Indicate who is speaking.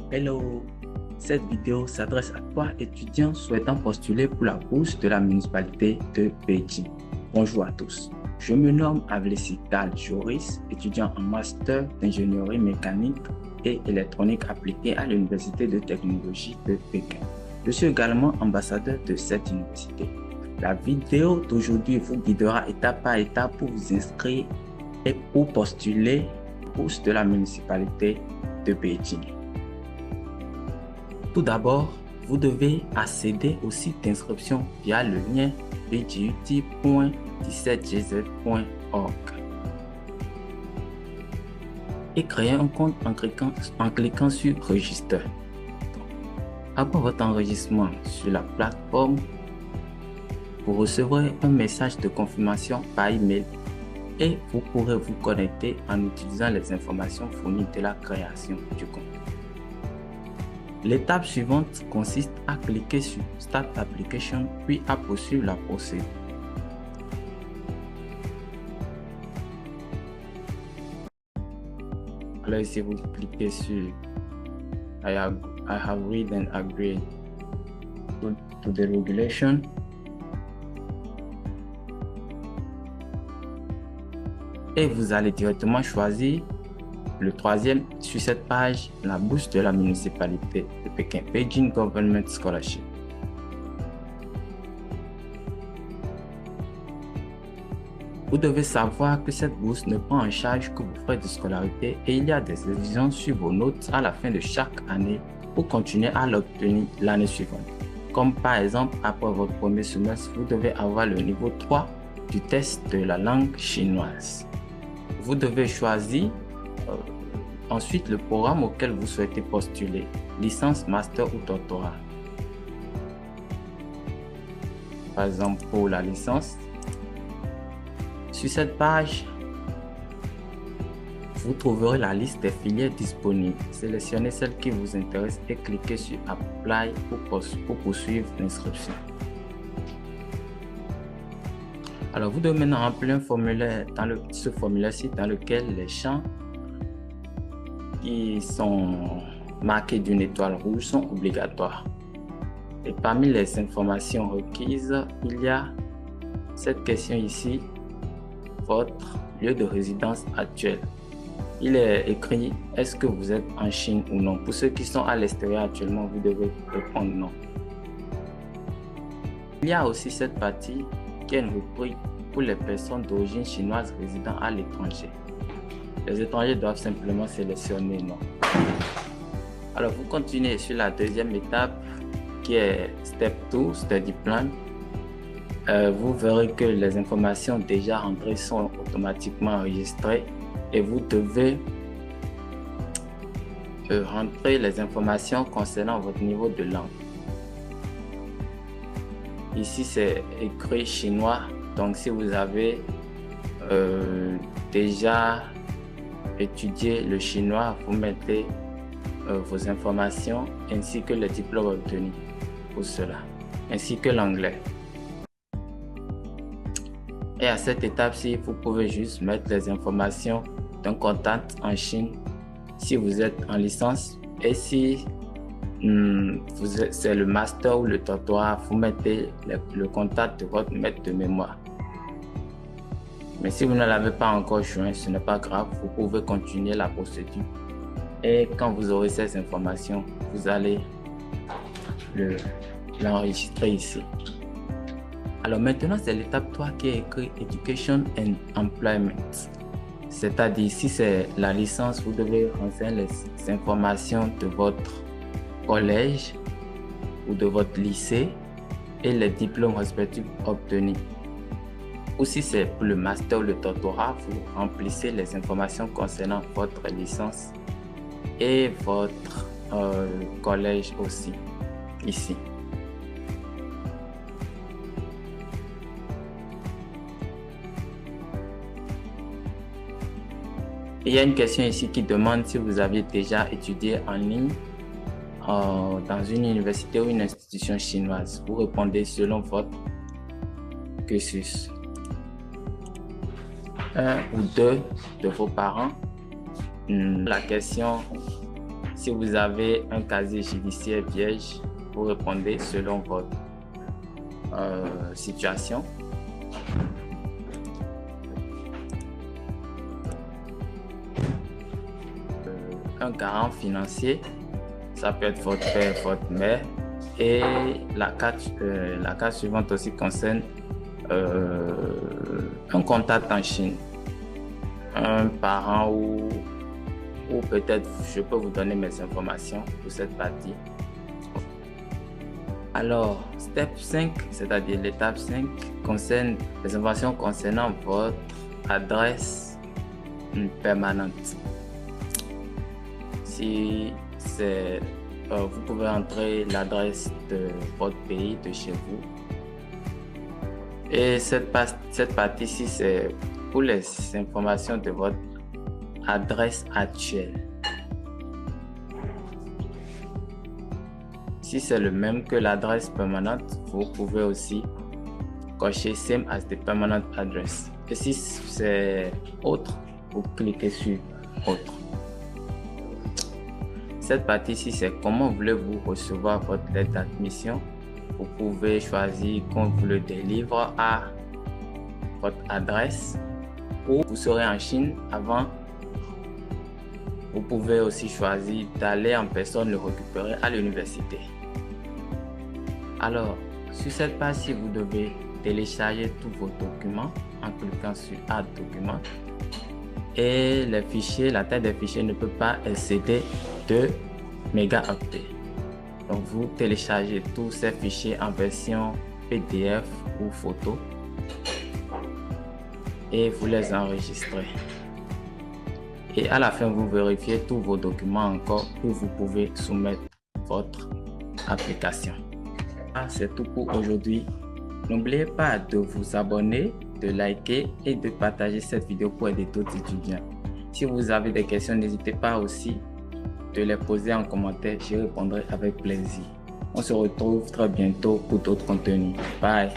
Speaker 1: Hello, cette vidéo s'adresse à toi, étudiant souhaitant postuler pour la bourse de la municipalité de Beijing. Bonjour à tous, je me nomme Avlesital Joris, étudiant en master d'ingénierie mécanique et électronique appliquée à l'Université de technologie de Pékin. Je suis également ambassadeur de cette université. La vidéo d'aujourd'hui vous guidera étape par étape pour vous inscrire et pour postuler la bourse de la municipalité de Beijing. Tout d'abord, vous devez accéder au site d'inscription via le lien bgut.17gz.org et créer un compte en cliquant sur Register. Après votre enregistrement sur la plateforme, vous recevrez un message de confirmation par email et vous pourrez vous connecter en utilisant les informations fournies de la création du compte. L'étape suivante consiste à cliquer sur Start Application puis à poursuivre la procédure. Alors ici vous cliquez sur I have read and agreed to the regulation. Et vous allez directement choisir le troisième sur cette page, la bourse de la municipalité de Pékin, Beijing Government Scholarship. Vous devez savoir que cette bourse ne prend en charge que vos frais de scolarité et il y a des exigences sur vos notes à la fin de chaque année pour continuer à l'obtenir l'année suivante. Comme par exemple, après votre premier semestre, vous devez avoir le niveau 3 du test de la langue chinoise. Vous devez choisir ensuite le programme auquel vous souhaitez postuler, licence, master ou doctorat. Par exemple, pour la licence, sur cette page, vous trouverez la liste des filières disponibles. Sélectionnez celle qui vous intéresse et cliquez sur Apply pour poursuivre l'inscription. Alors, vous devez maintenant remplir un formulaire ce formulaire-ci dans lequel les champs qui sont marqués d'une étoile rouge sont obligatoires. Et parmi les informations requises, il y a cette question ici, votre lieu de résidence actuel. Il est écrit, est-ce que vous êtes en Chine ou non? Pour ceux qui sont à l'extérieur actuellement, vous devez répondre non. Il y a aussi cette partie qui est une rubrique pour les personnes d'origine chinoise résidant à l'étranger. Les étrangers doivent simplement sélectionner non. Alors vous continuez sur la deuxième étape qui est Step 2, Study Plan. Vous verrez que les informations déjà rentrées sont automatiquement enregistrées et vous devez rentrer les informations concernant votre niveau de langue. Ici c'est écrit chinois, donc si vous avez déjà étudier le chinois, vous mettez vos informations ainsi que le diplôme obtenu pour cela, ainsi que l'anglais. Et à cette étape-ci, vous pouvez juste mettre les informations d'un contact en Chine si vous êtes en licence et si c'est le master ou le doctorat, vous mettez le contact de votre maître de mémoire. Mais si vous ne l'avez pas encore joint, ce n'est pas grave, vous pouvez continuer la procédure. Et quand vous aurez ces informations, vous allez l'enregistrer ici. Alors maintenant, c'est l'étape 3 qui est écrit Education and Employment. C'est-à-dire, ici c'est la licence, vous devez renseigner les informations de votre collège ou de votre lycée et les diplômes respectifs obtenus. Ou si c'est pour le master ou le doctorat, vous remplissez les informations concernant votre licence et votre collège aussi, ici. Il y a une question ici qui demande si vous aviez déjà étudié en ligne dans une université ou une institution chinoise. Vous répondez selon votre cursus. Un ou deux de vos parents. La question Si vous avez un casier judiciaire vierge, vous répondez selon votre situation. Un garant financier, ça peut être votre père, votre mère. Et la carte suivante aussi concerne un contact en Chine, un parent ou peut-être je peux vous donner mes informations pour cette partie. Alors, step 5, c'est-à-dire l'étape 5, concerne les informations concernant votre adresse permanente. Si c'est, vous pouvez entrer l'adresse de votre pays, de chez vous. Et cette partie-ci, c'est pour les informations de votre adresse actuelle. Si c'est le même que l'adresse permanente, vous pouvez aussi cocher Same as the permanent address. Et si c'est autre, vous cliquez sur Autre. Cette partie-ci, c'est comment voulez-vous recevoir votre lettre d'admission. Vous pouvez choisir qu'on vous le délivre à votre adresse ou vous serez en Chine avant. Vous pouvez aussi choisir d'aller en personne le récupérer à l'université. Alors, sur cette page-ci, vous devez télécharger tous vos documents en cliquant sur Add document. Et les fichiers, la taille des fichiers ne peut pas excéder 2 mégaoctets. Donc, vous téléchargez tous ces fichiers en version PDF ou photo et vous les enregistrez. Et à la fin, vous vérifiez tous vos documents encore où vous pouvez soumettre votre application. C'est tout pour aujourd'hui. N'oubliez pas de vous abonner, de liker et de partager cette vidéo pour aider d'autres étudiants. Si vous avez des questions, n'hésitez pas aussi de les poser en commentaire. J'y répondrai avec plaisir. On se retrouve très bientôt pour d'autres contenus. Bye!